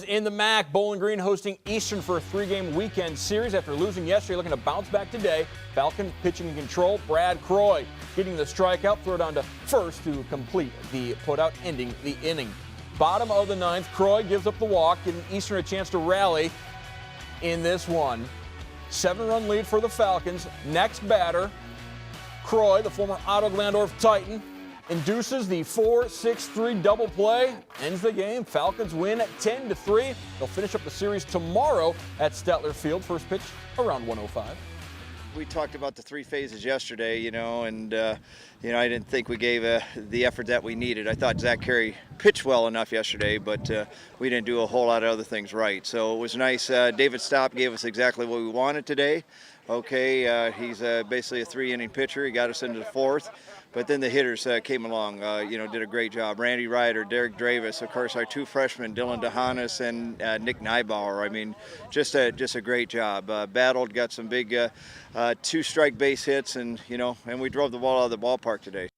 in the MAC. Bowling Green hosting Eastern for a 3-game weekend series after losing yesterday, looking to bounce back today. Falcons pitching in control. Brad Croy getting the strikeout, throw down to first to complete the putout, ending the inning. Bottom of the 9th, Croy gives up the walk, giving Eastern a chance to rally in this one. 7-run lead for the Falcons. Next batter, Croy, the former Otto Glandorf Titan, induces the 4-6-3 double play, ends the game. Falcons win 10-3. They'll finish up the series tomorrow at Stetler Field. First pitch around 1:05. We talked about the 3 phases yesterday, and I didn't think we gave the effort that we needed. I thought Zach Carey pitched well enough yesterday, but we didn't do a whole lot of other things right. So it was nice. David Stopp gave us exactly what we wanted today. Okay, he's basically a 3-inning pitcher. He got us into the 4th. But then the hitters came along, did a great job. Randy Ryder, Derek Dravis, of course, our 2 freshmen, Dylan DeHanas and Nick Neibauer. I mean, just a great job. Battled, got some big 2-strike base hits, and we drove the ball out of the ballpark today.